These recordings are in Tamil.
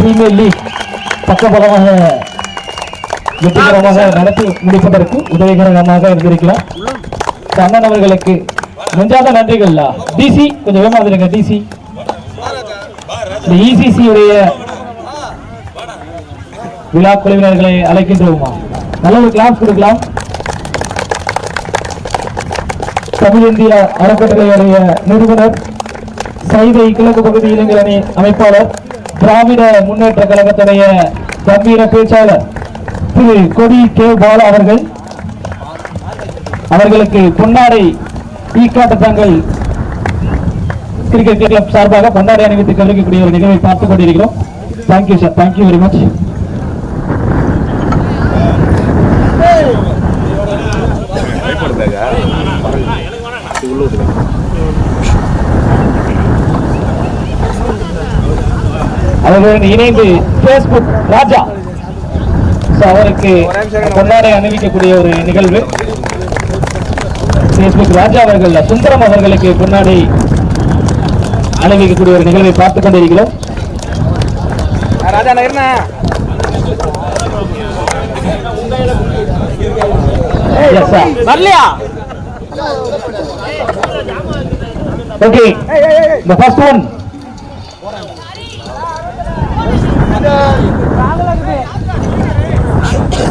பிரீமியர் லீக் பக்கபலமாக வெற்றிகரமாக நடத்தி முடிப்பதற்கு உதவிகரமாக இருந்திருக்கிறார். அண்ணன் அவர்களுக்கு நெஞ்சாத நன்றிகள். டிசி கொஞ்சம் வேகமா வந்துருங்க. டிசி இசிசி உடைய விழா குழுவினர்களை அழைக்கின்றோமா? நல்ல ஒரு கிளாஸ் கொடுக்கலாம். தமிழ் இந்தியா அறக்கட்டளையுடைய நிறுவனர், சைதை கிழக்கு பகுதி இளைஞர் அணி அமைப்பாளர், திராவிட முன்னேற்ற கழகத்துடைய கம்பீர பேச்சாளர் திரு கொடி கே பாலா அவர்களுக்கு பொன்னாடை ஈக்காட்டு தங்கள் கிரிக்கெட் கிளப் சார்பாக பொன்னாடை அணிவித்து கவனிக்கக்கூடிய ஒரு நிகழ்வை பார்த்துக் கொண்டிருக்கிறோம். Thank you sir, thank you very much. அவர்களுடன் இணைந்து பேஸ்புக் ராஜா அவருக்கு பொன்னாடை அணிவிக்கக்கூடிய ஒரு நிகழ்வு. பேஸ்புக் ராஜா அவர்கள் சுந்தரம் அவர்களுக்கு பொன்னாடை அணிவிக்கக்கூடிய ஒரு நிகழ்வை பார்த்துக் கொண்டிருக்கிறோம். Okay, the first one.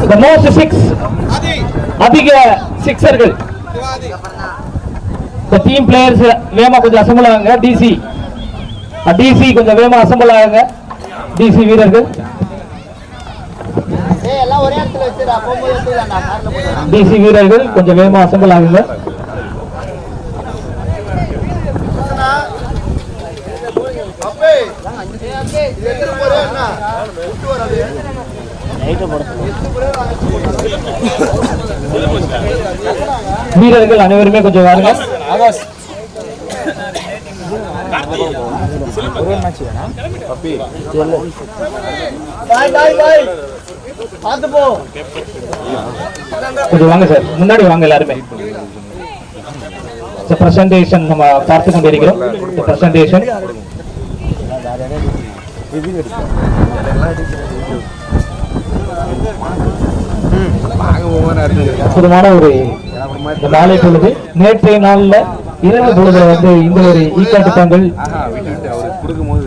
The most six. அதிக சிக்ஸர்கள். The team players வேகமா கொஞ்சம் அசம்பிள் ஆகுங்க. டிசி கொஞ்சம் வேகமா அசம்பிள் ஆகுங்க. டிசி வீரர்கள். டிசி வீரர்கள் கொஞ்சம் வேகமா அசம்பிள் ஆகுங்க. வீரர்கள் அனைவருமே கொஞ்சம் வாருங்க. கொஞ்சம் வாங்க சார், முன்னாடி வாங்க எல்லாருமே. பிரசன்டேஷன் நம்ம பார்த்து கொண்டிருக்கிறோம். பிரசன்டேஷன் அற்புதமான ஒரு நாளை பொழுது. நேற்றைய நாள்ல இரவு பொழுது வந்து இந்த ஒரு ஈக்காட்டு தங்கள்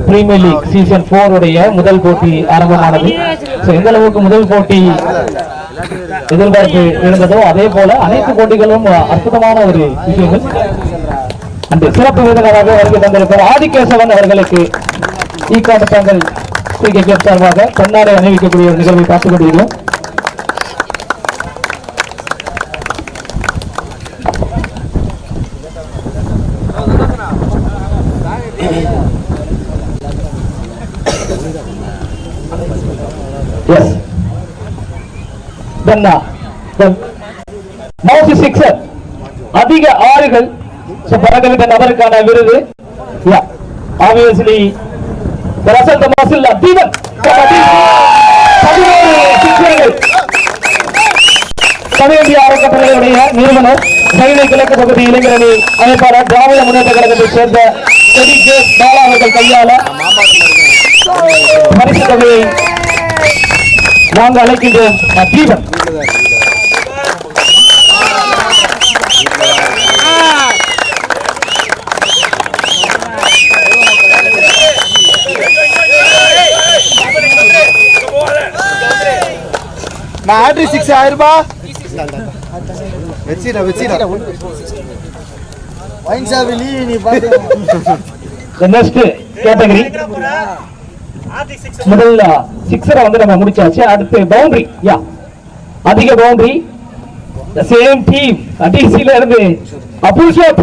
பிரீமியர் லீக் சீசன் 4 உடைய முதல் போட்டி ஆரம்பமானது. எந்த அளவுக்கு முதல் போட்டி எதிர்பார்ப்பு இருந்ததோ அதே போல அனைத்து போட்டிகளும் அற்புதமான ஒரு விஷயங்கள். அந்த சிறப்பு விருந்தினராக வருகை தந்திருப்பார் ஆதிகேசவன் அவர்களுக்கு ஈக்காட்டு தங்கள் கிரிக்கெட் கிளப் சார்பாக பொன்னாடை அணிவிக்கக்கூடிய ஒரு நிகழ்வை பார்த்துக் கொண்டிருக்கிறோம். Yes. Then the most sixer. அதிக ஆறுகள் பறக்கவிட்ட நபருக்கான விருது. Obviously, the result of Masilla Divan. Tamil இந்திய அறக்கட்டளையுடைய நிறுவனர், சைதை கிழக்கு பகுதி இளைஞர் அணி அமைப்பாளர், திராவிட முன்னேற்ற கழகத்தை சேர்ந்த கொடி கே பாலா அவர்கள் கையாள பரிசு தொகையை நாங்கள் அழைக்கின்றோம். தீபன் ஆட்ரி 6 ஆயிருப்பா. வெச்சிரா வைன் சாவிலி நீ பாத்து. The next category முதல்ல சிக்ஸரை வந்து நம்ம முடிச்சாச்சு. அடுத்து பவுண்டரி. அதிக பவுண்டரி. The same team டிசில இருந்து அபுல்ஷோத்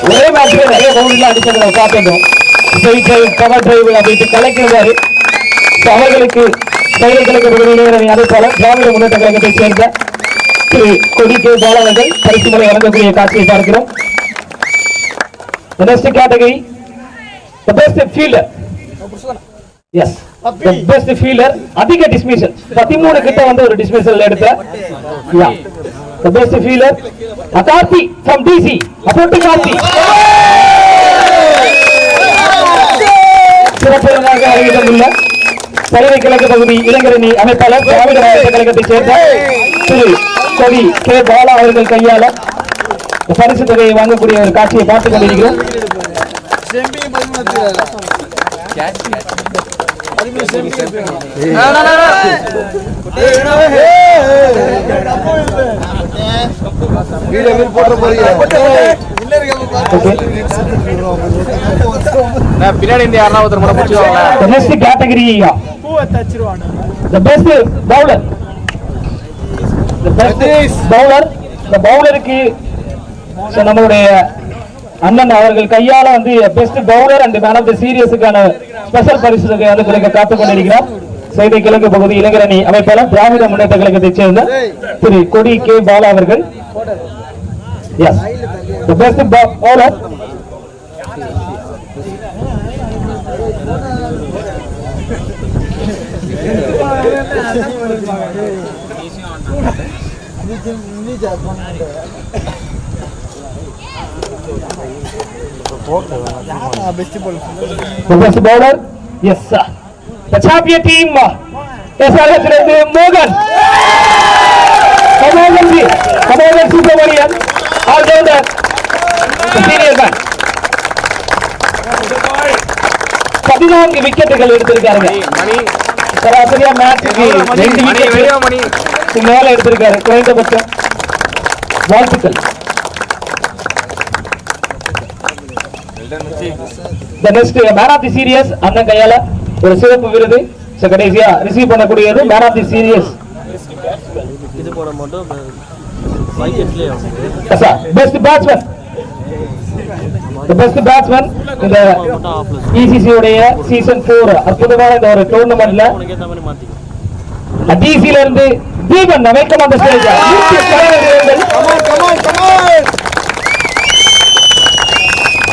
ஒரே மேட்ச்ல நிறைய பவுண்டரிலாம் அடிச்சதை பார்த்தோம். ஸ்ட்ரைட் டிரைவ், கவர் டிரைவ் அப்படின்ட்டு கலக்கிறாரு. அவர்களுக்கு சைதை கிழக்கு பகுதியிலே அழைப்பாளர், திராவிட முன்னேற்ற கழகத்தை சேர்ந்த திரு கொடி கே பாலா அவர்கள் பரிசு முறை வழங்கக்கூடிய காட்சியை பார்க்கிறோம். The next category, the best fielder. Yes, the best fielder. அதிக டிஸ்மிஷல் 13 கிட்ட வந்து ஒரு டிஸ்மிஷல் எடுத்த. The best fielder Akarthi from DC. Apoti Karthi. சிறப்பாக அறிவித்துள்ள பயிரை கிழக்கு பகுதி இளைஞரணி அமைப்பாளர் திராவிட மாவட்ட கழகத்தைச் சேர்ந்த திரு கொடி கே பாலா அவர்கள் கையால பரிசு தொகையை வாங்கக்கூடிய ஒரு காட்சியை பார்த்துக் கொண்டிருக்கிறோம். பின்னாடி இந்த யாராவது கூட முடிச்சுவாங்க. The next category, the best bowler. The bowler-க்கு நம்மளுடைய அண்ணன் அவர்கள் கையால வந்து best bowler and man of the சீரியஸுக்கான ஸ்பெஷல் பரிசு தொகை வந்து கிடைக்க காத்துக் கொண்டிருக்கிறார். செய்தி கிழக்கு பகுதி இளைஞரணி அமைப்பாளர் திராவிட முன்னேற்ற கழகத்தைச் சேர்ந்த திரு கொடி கே பாலா அவர்கள். Yes, the best bowler. The best bowler, yes sir. The champion team, SRH Morgan, Morgan Subramanian, all rounder, the senior man. 14 விக்கெட்டுகள் எடுத்திருக்காருங்க. சராசரியா மேட்சுக்கு 2 விக்கெட் மேல எடுத்திருக்காரு குறைந்தபட்சம். வாழ்த்துக்கள். The next man of the series அண்ணன் கையால ஒரு சிறப்பு விருது கடைசியா ரிசீவ் பண்ணக்கூடியது மேன் ஆஃப் தி சீரியஸ். இது போட மட்டும் best batsman. The best batsman இந்த ECC உடைய சீசன் 4 அற்புதமான இந்த ஒரு டூர்னமெண்ட்ல டிசில இருந்து Deepan welcome on the stage.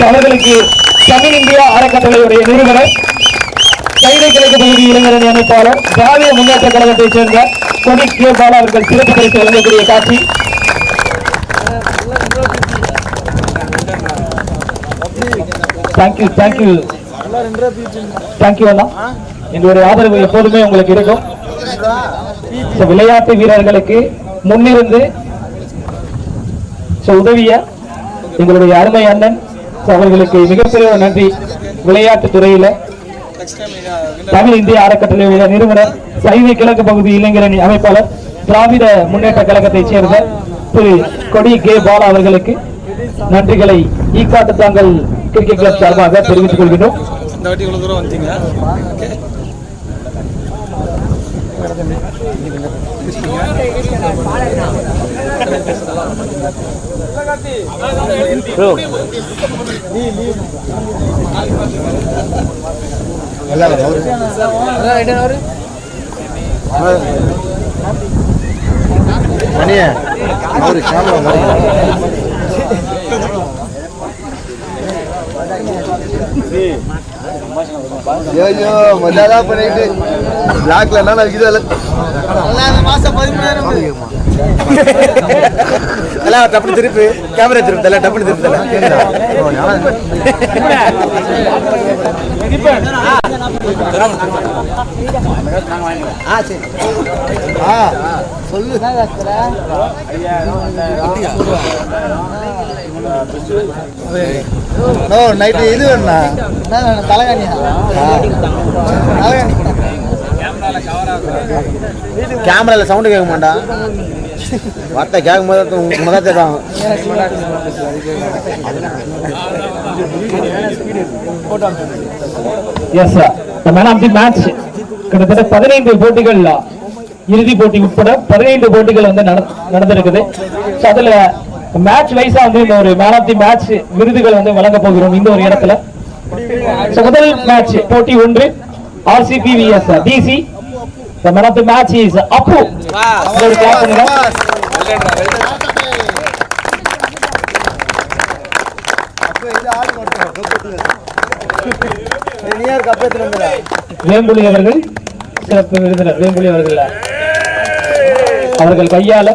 அவர்களுக்கு தமிழ் இந்தியா அறக்கட்டளையுடைய நிறுவனர் கைதை கிழக்கு பகுதி இளைஞரணி அமைப்பாளர் திராவிட முன்னேற்ற கழகத்தைச் சேர்ந்த கொடி கே பாலா அவர்கள் சிறப்பு பரிசு வழங்கக்கூடிய காட்சி. தேங்க்யூ அண்ணா. எங்களுடைய ஆதரவு எப்போதுமே உங்களுக்கு இருக்கும். விளையாட்டு வீரர்களுக்கு முன்னிருந்து உதவிய எங்களுடைய அருமை அண்ணன் அவர்களுக்கு மிகப்பெரிய நன்றி. விளையாட்டு துறையில தமிழ் இந்திய அறக்கட்டளையுடைய நிறுவனர் சைதை கிழக்கு பகுதி இளைஞரணி அமைப்பாளர் திராவிட முன்னேற்ற கழகத்தைச் சேர்ந்த திரு கொடி கே பாலா அவர்களுக்கு நன்றிகளை ஈக்காட்டு தாங்கள் கிரிக்கெட் கிளப் சார்பாக தெரிவித்துக் கொள்கிறோம். ஐயோ மஜாதான் பண்ணிட்டு பிளாக்ல என்ன இருக்குது மாசம் 13,000 டப்பு திருப்பி கேமரா திருப்பி டப்பு திருப்பி சொல்லு நைட்டு இது வேணா தலைகாணியா கேமரால சவுண்டு கேட்க மாட்டா வார்த்தை கேட்கும் போது முத தேடுவாங்க. Yes sir, the man of the match கிட்டத்தட்ட 15 போட்டிகள் இறுதி போட்டி உட்பட 15 போட்டிகள் வந்து நடந்திருக்குது. அதுல மேட்ச் வைஸா வந்து இந்த ஒரு மேன் ஆஃப் தி மேட்ச் விருதுகள் வந்து வழங்க போகிறோம் இந்த ஒரு இடத்துல. முதல் மேட்ச் போட்டி 1 RCB vs DC. The man of the match is Appu. ஒரு கிளாப் பண்ணுங்க. வேம்புலி அவர்கள் சிறப்பு விருந்தினர். வேம்புலி அவர்கள் கையால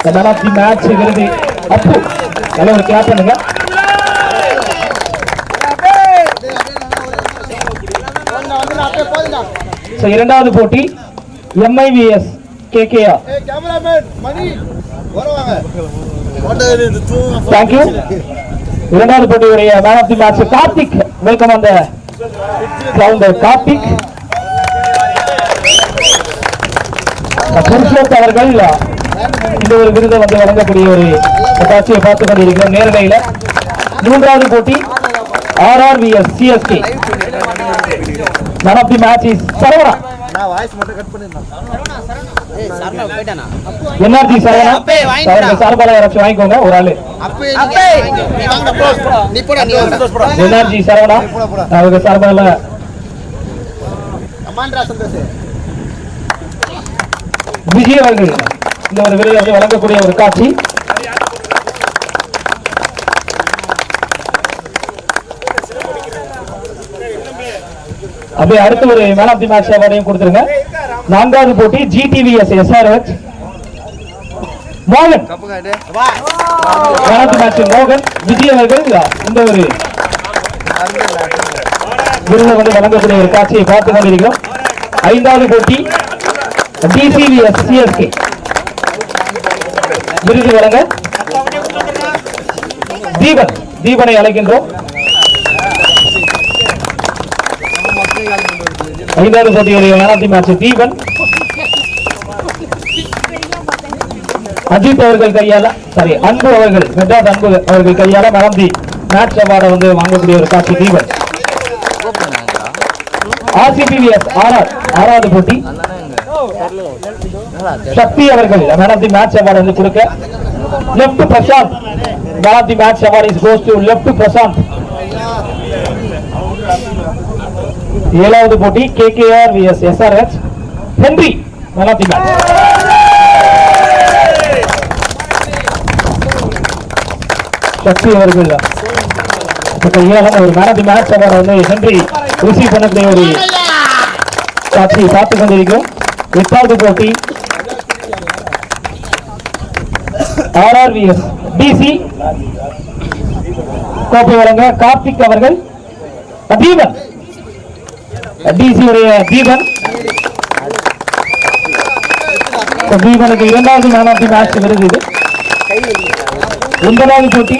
the man of the match விருது அப்பு. நல்ல ஒரு கிளாப் பண்ணுங்க. இரண்டாவது போட்டி MIVS KKR. தேங்க்யூ. இரண்டாவது போட்டியுடைய man of the match Karthik. Welcome அந்த கிரவுண்ட் கார்த்திக். புருஷோத் அவர்கள் இந்த ஒரு விருதை வந்து வழங்கக்கூடிய ஒரு காட்சியை பார்த்துக் கொண்டிருக்கிறோம் நேரலையில். மூன்றாவது போட்டி RRVS CSK. Man of the match is Saravana. NRG Saravana. சார்பால யாராச்சும் வாங்கிக்கோங்க ஒரு ஆளு. NRG சரவணா அவங்க சார்பால விஜய் அவர்கள் இந்த ஒரு விருதை வழங்கக்கூடிய ஒரு காட்சி. அப்படியே அடுத்து ஒரு மேன் ஆஃப் தி மேட்ச் அவார்டையும் கொடுத்துருங்க. நான்காவது போட்டி GTVS SRH மோகன். மேன் ஆஃப் தி மேட்ச் மோகன். விஜய் அவர்கள் இந்த ஒரு விருதை வந்து வழங்கக்கூடிய ஒரு காட்சியை பார்த்துக் கொண்டிருக்கிறோம். ஐந்தாவது போட்டி DCVS CSK விருது வழங்க தீபனை அழைக்கின்றோம். ஐந்தாவது போட்டியுடைய man of the match Deepan. Ajith அவர்கள் கையால அன்பு அவர்கள் மெட்ராஸ் அன்பு அவர்கள் கையால மேன் ஆஃப் தி மேட்ச் அவார்டை வந்து வாங்கக்கூடிய ஒரு காட்சி தீபன். RCPVS RR ஆறாவது போட்டி சக்தி அவர்கள் man of the match award வந்து கொடுக்க left Prasanth. Man of the match award is goes to left Prasanth. ஏழாவது போட்டி KKR vs SRH Henry man of the match. Sakthi அவர்கள் ஏழாம் ஒரு man of the match award வந்து ஹென்றி ரிசீவ் பண்ணக்கூடிய ஒரு காட்சியை பார்த்துக் கொண்டிருக்கிறோம். எட்டாவது போட்டி RRVS DC கோப்பை வழங்க கார்த்திக் அவர்கள் தீபன். DC உடைய தீபனுக்கு இரண்டாவது மேன் ஆஃப் தி மேட்ச் விருது இது. ஒன்பதாவது போட்டி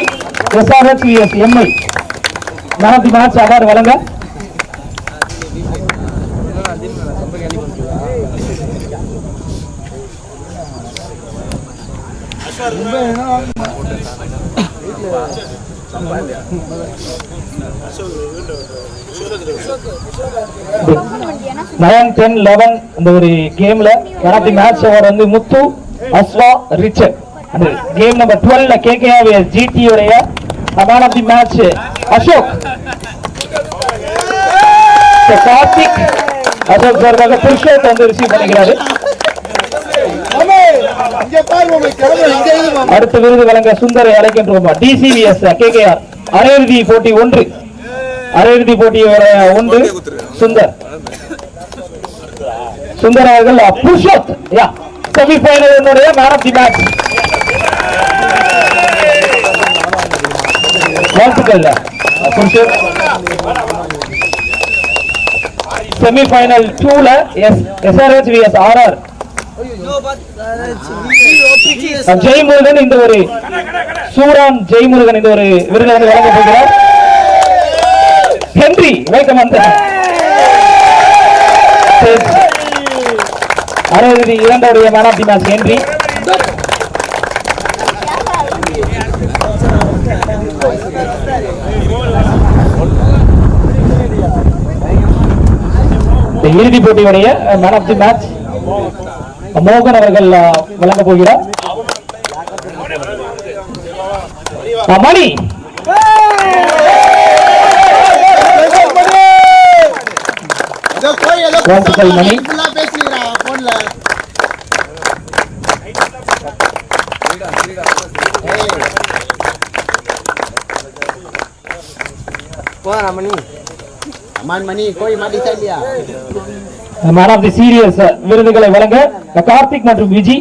SRH vs MI man of the match award வழங்க நயன் 10 11 இந்த ஒரு கேம்ல man of the match award வந்து முத்து அஸ்வா ரிச்சர்ட். அந்த game number 12 KKR vs GT உடைய man of the match Ashok. Karthik Ashok சார்பாக புருஷோத் வந்து ரிசீவ் பண்ணிக்கிறாரு. அடுத்த விருது வழங்க சுந்தரை அழைக்கின்றோம். DCVS KKR அரையிறுதி போட்டி 1 அரையிறுதி போட்டியோட 1 சுந்தர் அவர்கள் Purushoth semi final man of the match. வாழ்த்துக்கள் புருஷோத். செமி ஃபைனல் 2ல SRH vs RR ஜெய்முருகன் இந்த ஒரு சூரான் ஜெய்முருகன் இந்த ஒரு விருது வந்து வழங்க போகிறார். ஹென்றி வெல்கம் அந்த அரையிறுதி இரண்டாவது man of the match Henry. இறுதி போட்டியுடைய மேன் ஆஃப் தி மேட்ச் மோகன் அவர்கள் வழங்க போகிறார். மணி மணி மேன் ஆஃப் தி சீரியஸ் விருதுகளை வழங்க கார்த்திக் மற்றும் விஜி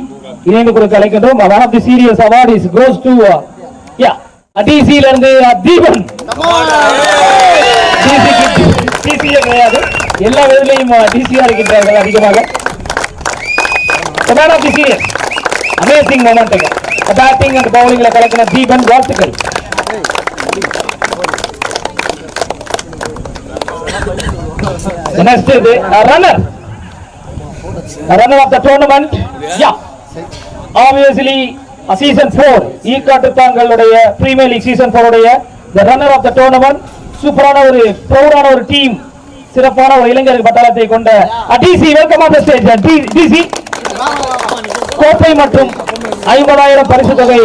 இணைந்து கொடுக்க அழைக்கின்றோம். Man of the series award is goes to DC ல இருந்து தீபன். DC கிடையாது எல்லா விதத்திலையும் டிசியா இருக்கின்றார்கள் அதிகமாக. Man of the series, amazing moment. Batting and bowling la kalakana Deepan வாழ்த்துக்கள். The next is a runner of the tournament. Yeah, obviously season 4 ஈக்காட்டுத்தாங்களுடைய Premier League season 4 உடைய the runner of the tournament. சூப்பரான ஒரு ப்ரௌடான ஒரு டீம், சிறப்பான ஒரு இளைஞர் பட்டாளத்தை கொண்ட DC. Welcome on the stage DC. கோப்பை மற்றும் 50,000 பரிசு தொகை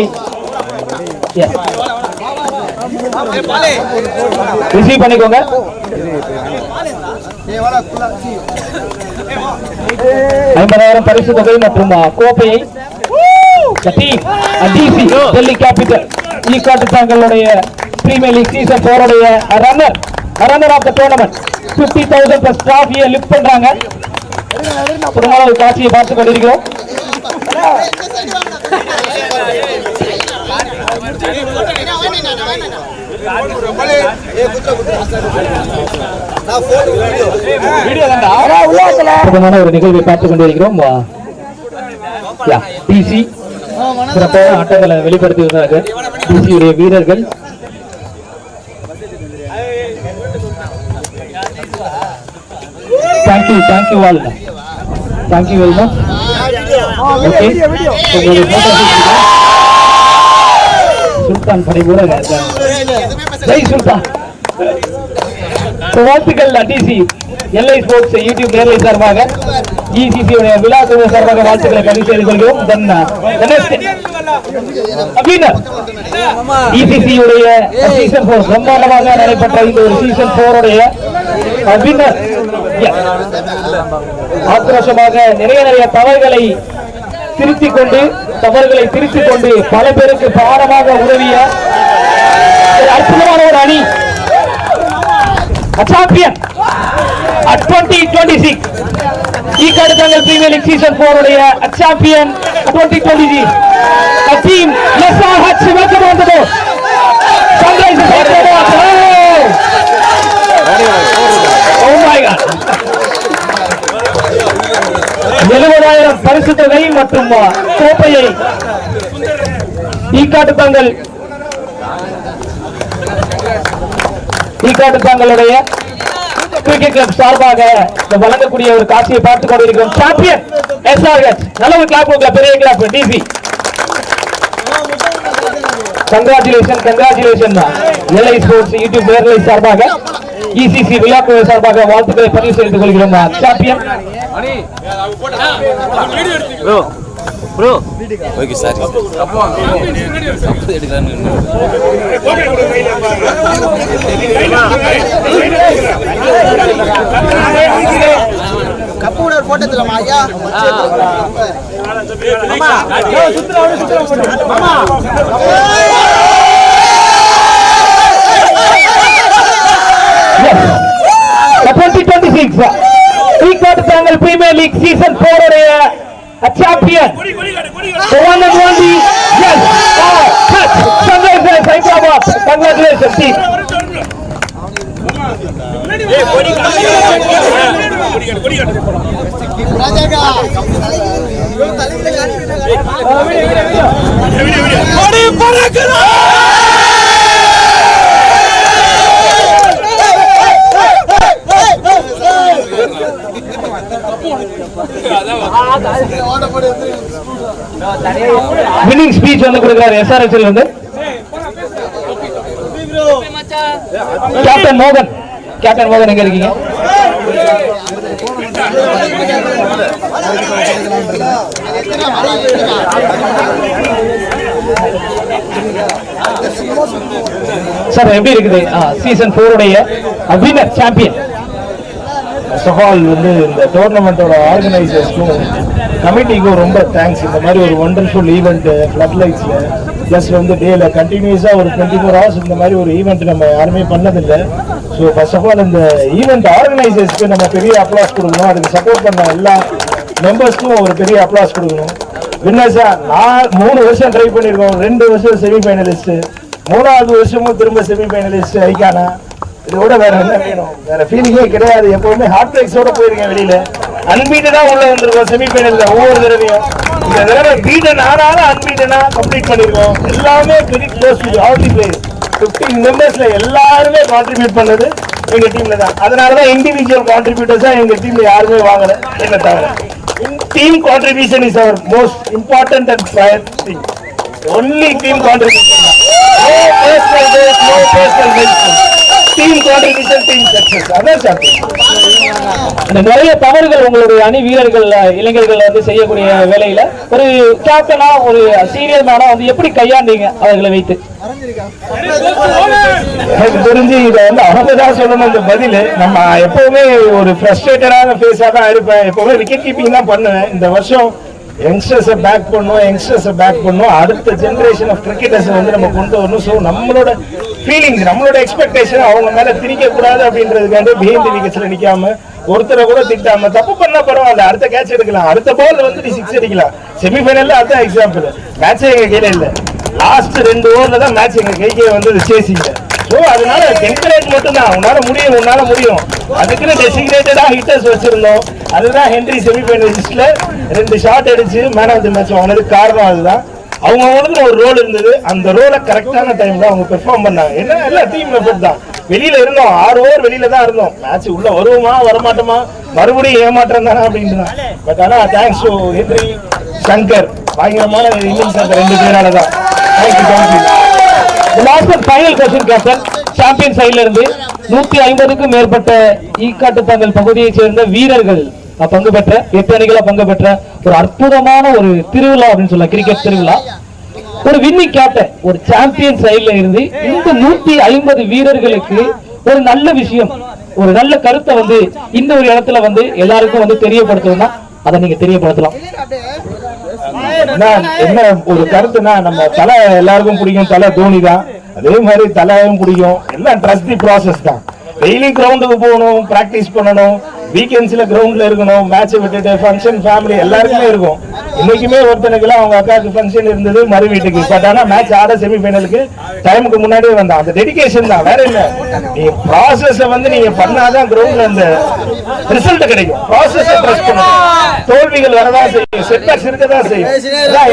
ரிசீவ் பண்ணிக்கோங்க. பரிசு தொகை மற்றும் கோப்பையை டிசி டெல்லி கேபிட்டல் ஈக்காட்டுத்தாங்களுடைய பிரீமியர் லீக் சீசன் 4 உடைய runner of the tournament 50,000 plus டிராஃபியை லிஃப்ட் பண்றாங்க. புதுமான ஒரு காட்சியை பார்த்துக் கொண்டிருக்கிறோம். புதுமான ஒரு நிகழ்வை பார்த்துக் கொண்டிருக்கிறோம். டிசி சிறப்பான ஆட்டங்களை வெளிப்படுத்தி வந்தார்கள் டிசியுடைய வீரர்கள். Thank you all. Thank you very much. Okay. Sultan Padibura. Jai Sultan. So வாழ்த்துக்கள் டிசி எல்ஐ ஸ்போர்ட்ஸ் யூடியூப் நேரலை சார்பாக இசிசி உடைய விழாக்குழு சார்பாக வாழ்த்துக்களை பதிவு செய்து கொள்கிறோம். இசிசி உடைய சீசன் 4 பிரம்மாண்டமாக நடைபெற்ற இந்த ஒரு சீசன் 4 உடைய வின்னர் ஆக்ரோஷமாக நிறைய தவறுகளை திருத்திக் கொண்டு பல பேருக்கு பாடமாக உதவிய அற்புதமான ஒரு அணி champion 2026 Ekkattuthangal premier league season 4 உடைய champion 2026 team SRH. Welcome on the board. Sunrisers Hyderabad. Oh my god. 70,000 பரிசு தொகை மற்றும் கோப்பையை ஈக்காட்டுத்தாங்களுடைய கிரிக்கெட் கிளப் சார்பாக வழங்கக்கூடிய ஒரு காட்சியை பார்த்துக் கொண்டிருக்கிறோம். Champion SRH. நல்ல ஒரு கிளாப் கொடுக்கல, பெரிய clap DC. Congratulation LI sports YouTube நேரலை சார்பாக இசிசி விழாக்குழு சார்பாக வாழ்த்துக்களை பதிவு செய்து கொள்கிறோம். சாம்பியன் bro okay sorry கப்பூட போட்டோ தரமா ஐயா மாமா மாமா 2026 ஈக்காட்டுத்தாங்கல் பிரீமியர் லீக் சீசன் 4 உடைய champion, the one and only, yes, catch, Sunrisers Hyderabad. Congratulations team. Winning speech வந்து கொடுக்கிறார் எஸ்ஆர்எச் இருந்து கேப்டன் மோகன். கேப்டன் மோகன் எங்க இருக்கீங்க? சார் எப்படி இருக்குது சீசன் 4 உடைய வின்னர் சாம்பியன்? சவால் வந்து இந்த டோர்னமெண்ட்டோட ஆர்கனைசர்ஸ்க்கும் கமிட்டிக்கும் ரொம்ப தேங்க்ஸ். இந்த மாதிரி ஒரு ஒண்டர்ஃபுல் ஈவெண்ட் ஃப்ளட் லைட்ஸில் ப்ளஸ் வந்து டேல கண்டினியூஸாக ஒரு 24 hours இந்த மாதிரி ஒரு ஈவெண்ட் நம்ம யாருமே பண்ணதில்லை. ஸோ ஃபர்ஸ்ட் ஆஃப் ஆல் இந்த ஈவெண்ட் ஆர்கனைசர்ஸ்க்கு நம்ம பெரிய அப்ளாஸ் கொடுக்கணும். அதுக்கு சப்போர்ட் பண்ண எல்லா மெம்பர்ஸ்க்கும் ஒரு பெரிய அப்ளாஸ் கொடுக்கணும். வின்னர்ஸாக நான் 3 வருஷம் ட்ரை பண்ணியிருக்கோம். 2 வருஷம் செமிஃபைனலிஸ்ட்டு, 3வது வருஷமும் திரும்ப செமிஃபைனலிஸ்ட் ஐக்கானா. இதோட வேற என்ன வேணும்? வேற ஃபீலிங்கே கிடையாது. எப்பவுமே ஹார்ட் பிரேக்ஸோட போயிருக்கேன் வெளியில. அன்பீட்டனா உள்ள வந்திருக்கோம் செமிஃபைனல்ல ஒவ்வொரு தடவையும். இந்த தடவை பீட்டன் ஆனாலும் அன்பீட்டனா கம்ப்ளீட் பண்ணிருக்கோம். எல்லாமே very close to all the players. 15 மெம்பர்ஸ்ல எல்லாருமே கான்ட்ரிபியூட் பண்ணது எங்க டீம்ல தான். அதனாலதான் இண்டிவிஜுவல் கான்ட்ரிபியூட்டர்ஸா எங்க டீம்ல யாருமே வாங்கல என்ன தவிர. Team contribution is our most important and prior thing. Only team contribution. No personal goals, no personal benefits. Team contribution, team success. அதான் சாத்தியம். நிறைய தவறுகள் உங்களுடைய அணி வீரர்கள் இளைஞர்கள் வந்து செய்யக்கூடிய வேலையில ஒரு கேப்டனா ஒரு சீனியர் மேனா வந்து எப்படி கையாண்டீங்க அவர்களை வைத்து? எனக்கு தெரிஞ்சு இதை வந்து அவங்கதான் சொல்லணும் இந்த பதில். நம்ம எப்பவுமே ஒரு ஃப்ரஸ்ட்ரேட்டடான ஃபேஸா தான் இருப்பேன். எப்பவுமே விக்கெட் கீப்பிங் தான் பண்ணுவேன். இந்த வருஷம் யங்ஸ்டர்ஸை பேக் பண்ணும். அடுத்த ஜெனரேஷன் ஆஃப் கிரிக்கெட்டர்ஸ் வந்து நம்ம கொண்டு வரணும். ஸோ நம்மளோட ஃபீலிங்ஸ், நம்மளோட எக்ஸ்பெக்டேஷன் அவங்க மேல திணிக்க கூடாது அப்படின்றதுக்காண்டி பிஹைண்ட் விக்கெட்ஸ்ல நிக்காம ஒருத்தரை கூட திட்டாம தப்பு பண்ணா பரவாயில்ல, அடுத்த கேட்ச் எடுக்கலாம், அடுத்த பால் வந்து நீ 6 அடிக்கலாம். செமிஃபைனல்ல அதான் எக்ஸாம்பிள். மேட்சே எங்க கையில இல்ல, லாஸ்ட் 2 ஓவர்ல தான் மேட்ச் எங்க கைக்கே வந்து சேசிங்க. ஸோ அதனால என்கரேஜ் மட்டும்தான். உன்னால முடியும். அதுக்குன்னு டெசிக்னேட்டடா ஹிட்டர்ஸ் வச்சிருந்தோம். அதுதான் ஹென்ரி செமிஃபைனலிஸ்ட்ல 2 ஷாட் அடிச்சு மேன் ஆஃப் தி மேட்ச் வாங்கினதுக்கு காரணம் அதுதான். அவங்களுக்கு ஒரு ரோல் இருந்தது. அந்த ரோலை கரெக்டான டைம்ல அவங்க பெர்ஃபார்ம் பண்ணாங்க. என்ன எல்லா டீம் எஃபர்ட் தான். வெளியில இருந்தோம், 6 ஓவர் வெளியில தான் இருந்தோம். மேட்ச் உள்ள வருவோமா வரமாட்டோமா, மறுபடியும் ஏமாற்றம் தானே அப்படின்னு தான். பட் ஆனா தேங்க்ஸ் டு ஹென்ரி, சங்கர், பயங்கரமான இன்னிங்ஸ் அந்த 2 பேரால தான். Thank you. Last final question captain, champion சைடுல இருந்து 150க்கும் மேற்பட்ட ஈக்காட்டு தங்கள் பகுதியை சேர்ந்த வீரர்கள் பங்கு பெற்ற 8 அணிகளா பங்கு பெற்ற ஒரு அற்புதமான ஒரு திருவிழா அப்படின்னு சொல்லலாம், கிரிக்கெட் திருவிழா. ஒரு வின்னிங் கேப்டன் ஒரு சாம்பியன் சைடுல இருந்து இந்த 150 வீரர்களுக்கு ஒரு நல்ல விஷயம், ஒரு நல்ல கருத்தை வந்து இந்த ஒரு இடத்துல வந்து எல்லாருக்கும் வந்து தெரியப்படுத்தணும்னா அதை நீங்க தெரியப்படுத்தலாம். என்ன ஒரு கருத்துனா, நம்ம தலை எல்லாருக்கும் பிடிக்கும், தலை தோனி தான். அதே மாதிரி தலையும் பிடிக்கும். எல்லாம் ட்ரஸ்ட் தி ப்ராசஸ் தான். டெய்லி கிரவுண்டுக்கு போகணும், பிராக்டிஸ் பண்ணணும், வீக்கெண்ட்ஸ்ல கிரவுண்ட்ல இருக்கணும், மேட்ச் விட்டுட்டு ஃபங்க்ஷன் ஃபேமிலி எல்லாருக்குமே இருக்கும். இன்னைக்குமே ஒருத்தனுக்குலாம் அவங்க அக்காவுக்கு ஃபங்க்ஷன் இருந்தது மறு வீட்டுக்கு. பட் ஆனா மேட்ச் ஆட செமிஃபைனலுக்கு டைமுக்கு முன்னாடியே வந்தான். அந்த டெடிகேஷன் தான், வேற என்ன. நீங்க ப்ராசஸ வந்து நீங்க பண்ணாதான் கிரவுண்ட்ல அந்த ரிசல்ட் கிடைக்கும். ப்ராசஸ ட்ரஸ்ட் பண்ணணும். தோல்விகள் வரதான் செய்யும், செட்பேக்ஸ் இருக்கதான் செய்யும்.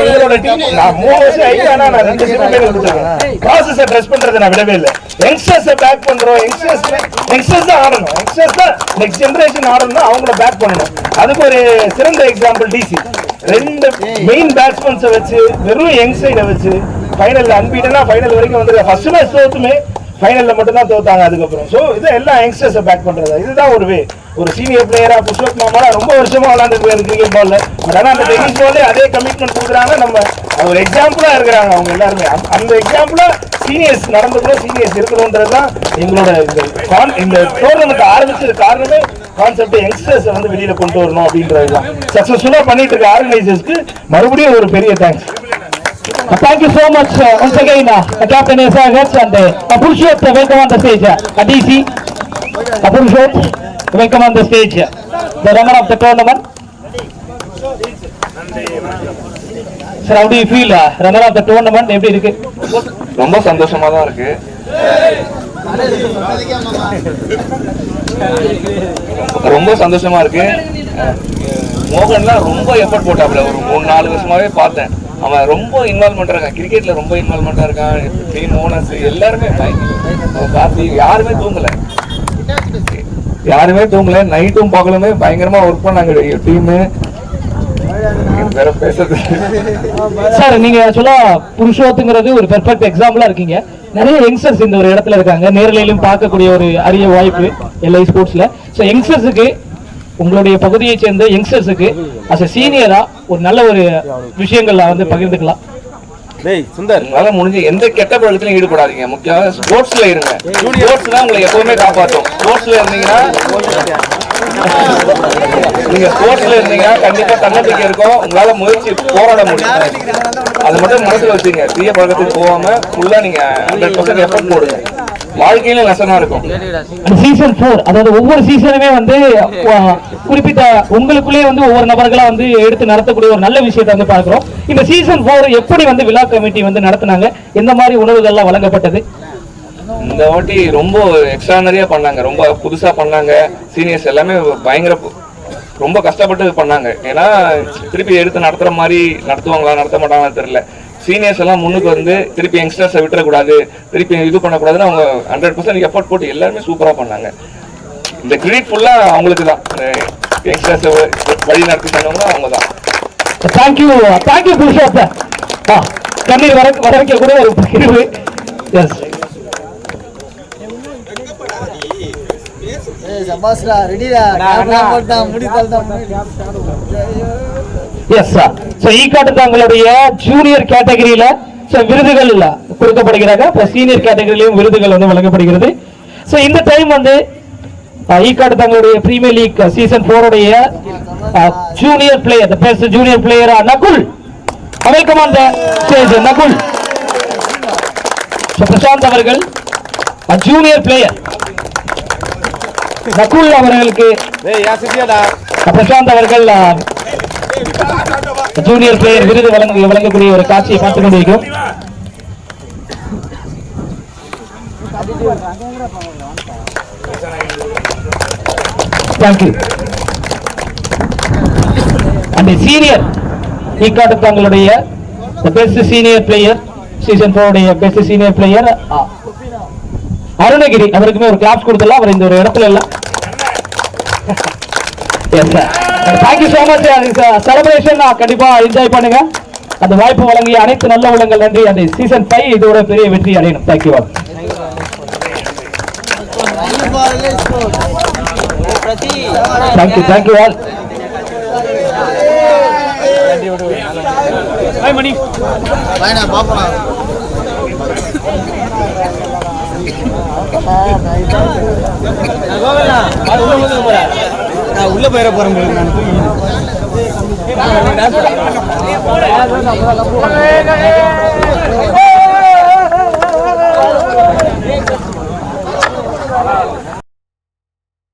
எங்களோட டீம் நான் 3 வருஷம் ஆயிட்டானா நான் 2 செமிஃபைனல் கொடுத்துருக்கேன். ப்ராசஸ ட்ரஸ்ட் பண்றதை நான் விடவே இல்லை. யங்ஸ்டர்ஸை பேக் பண்றோம். யங்ஸ்டர்ஸ் தான் ஆடணும். யங்ஸ்டர்ஸ் தான் நெக்ஸ்ட் ஜெனரேஷன் ஆடணும்னா அவங்கள பேக் பண்ணணும். அதுக்கு ஒரு சிறந்த எக்ஸாம்பிள் டிசி. 2 மெயின் பேட்ஸ்மேன்ஸை வச்சு வெறும் யங் சைடை வச்சு ஃபைனல்ல அன்பீட்டனா ஃபைனல் வரைக்கும் வந்து ஃபர்ஸ்ட் மேட்ச் தோத்துமே ஃபைனல்ல மட்டும் தான் தோத்தாங்க. அதுக்கப்புறம் ஸோ இது எல்லாம் யங்ஸ்டர்ஸை பேக் பண்றது. இதுதான் ஒரு வே. ஒரு சீனியர் பிளேயரா புஷ்வத் மாமாலா ரொம்ப வருஷமா விளையாண்டுருக்காரு கிரிக்கெட் பால்ல. பட் ஆனால் அந்த டென்னிஸ் பால்ல அதே கமிட்மெண்ட் கொடுக்குறாங்க. நம்ம ஒரு எக்ஸாம்பிளா இருக்கிறாங்க அவங்க எல்லாருமே. அந்த எக்ஸாம்பிளா சீனியர்ஸ் நடந்துக்கணும், சீனியர்ஸ் இருக்கணும்ன்றதுதான் எங்களோட இந்த டோர்னமெண்ட் ஆரம்பிச்சது காரணமே. கான்செப்ட் யங்ஸ்டர்ஸ் வந்து வெளியில கொண்டு வரணும் அப்படின்றதுதான். சக்சஸ்ஃபுல்லா பண்ணிட்டு இருக்க ஆர்கனைசர்ஸ்க்கு மறுபடியும் ஒரு பெரிய thanks. Thank you so much once again, Captain Esagats and Purushot, welcome on the stage. DC, Purushot, welcome on the stage. The runner of the tournament. Sir, how do you feel? Runner of the tournament, எப்படி இருக்கு? ரொம்ப சந்தோஷமா தான் இருக்கு. ரொம்ப சந்தோஷமா இருக்கு. மோகன்லாம் ரொம்ப எஃபர்ட் போட்டாப்ல. ஒரு 3-4 வருஷமாவே பார்த்தேன். அவன் ரொம்ப இன்வால்மெண்டா இருக்கான், கிரிக்கெட்ல ரொம்ப இன்வால்மெண்டா இருக்கான். டீம் ஓனர்ஸ் எல்லாருமே பார்த்து யாருமே தூங்கல. நைட்டும் பகலுமே பயங்கரமா ஒர்க் பண்ணாங்க டீமு. வேற பேசுறது சார், நீங்க சொல்ல புருஷோத்துங்கிறது ஒரு பெர்ஃபெக்ட் எக்ஸாம்பிளா இருக்கீங்க. நிறைய யங்ஸ்டர்ஸ் இந்த ஒரு இடத்துல இருக்காங்க, நேரலையிலும் பார்க்கக்கூடிய ஒரு அரிய வாய்ப்பு LI ஸ்போர்ட்ஸ்ல. ஸோ யங்ஸ்டர்ஸுக்கு, உங்களுடைய பகுதியை சேர்ந்த யங்ஸ்டர்ஸுக்கு அஸ் எ சீனியரா ஒரு நல்ல ஒரு விஷயங்கள்ல வந்து பகிர்ந்துக்கலாம். சுந்தர், உங்களால முடிஞ்ச எந்த கெட்ட பழக்கத்திலும் ஈடுபடாதீங்க. முக்கியமாக ஸ்போர்ட்ஸ்ல இருங்க. ஸ்போர்ட்ஸ் தான் உங்களை எப்பவுமே காப்பாற்றும். ஸ்போர்ட்ஸ்ல இருந்தீங்கன்னா கண்டிப்பா தன்னம்பிக்கை இருக்கும். உங்களால முயற்சி போராட முடியும். அது மட்டும் மனசுல வச்சுங்க. தீய பழக்கத்துக்கு போகாம ஃபுல்லா நீங்க 100% எஃபர்ட் போடுங்க. வாழ்க்கையில லெசனா இருக்கும். சீசன் 4, அதாவது ஒவ்வொரு சீசனுமே வந்து குறிப்பிட்ட உங்களுக்குள்ளே வந்து ஒவ்வொரு நபர்களா வந்து எடுத்து நடத்தக்கூடிய ஒரு நல்ல விஷயத்தை வந்து பார்க்கிறோம். இந்த சீசன் 4 எப்படி வந்து விழா கமிட்டி வந்து நடத்தினாங்க? எந்த மாதிரி உணவுகள்லாம் வழங்கப்பட்டது? இந்த வாட்டி ரொம்ப எக்ஸ்ட்ரானரியா பண்ணாங்க, ரொம்ப புதுசா பண்ணாங்க. சீனியர்ஸ் எல்லாமே பயங்கர ரொம்ப கஷ்டப்பட்டு பண்ணாங்க. ஏன்னா திருப்பி எடுத்து நடத்துற மாதிரி நடத்துவாங்களா நடத்த மாட்டாங்கன்னு தெரியல. சீனியர்ஸ் எல்லாம் முன்னுக்கு வந்து திருப்பி யங்ஸ்டர்ஸை விட்டுறக்கூடாது, திருப்பி இது பண்ணக்கூடாதுன்னு அவங்க 100% எஃபர்ட் போட்டு எல்லாருமே சூப்பரா பண்ணாங்க. இந்த கிரெடிட் ஃபுல்லா அவங்களுக்கு தான், யங்ஸ்டர்ஸை வழி நடத்தி சொன்னவங்க அவங்க தான். தேங்க்யூ புருஷோத்தம். கண்ணீர் வர வைக்க கூட ஒரு பகிர்வு. Yes yes sir. சோ ஈகாட்டு தங்களுடைய ஜூனியர் கேட்டகரியில விருதுகள் கொடுக்கப்படுகிறாங்க. சீனியர் கேட்டகரியிலும் விருதுகள் வந்து வழங்கப்படுகிறது. சோ இந்த டைம் வந்து ஈகாட்டு தங்களுடைய பிரீமியர் லீக் சீசன் 4 உடைய junior player, the best junior player Nakul. Welcome on the stage Nakul. Prashanth அவர்கள் ஜூனியர் பிளேயர் நகுல் அவர்களுக்கு பிரசாந்த் அவர்கள் ஜூனியர் பிளேயர் விருது வழங்கக்கூடிய ஒரு காட்சியை பார்த்துக் கொண்டிருக்கிறோம். தேங்க்யூ. அந்த சீனியர் ஈகாட்டு தங்களுடைய பெஸ்ட் சீனியர் பிளேயர் சீசன் 4 உடைய பெஸ்ட் சீனியர் பிளேயர் அருணகிரி அவருக்குமே ஒரு கிளாப்ஸ் கொடுத்துடலாம். அவர் இந்த ஒரு இடத்துல இல்ல. Yes sir, thank you so much. Celebration கண்டிப்பா என்ஜாய் பண்ணுங்க. அந்த வாய்ப்பு வழங்கிய அனைத்து நல்ல உள்ளங்கள் நன்றி. அந்த சீசன் 5 இதோட பெரிய வெற்றி அடையணும். Thank you all. Thank you all. மணி உள்ள போயிட போறேன். நான்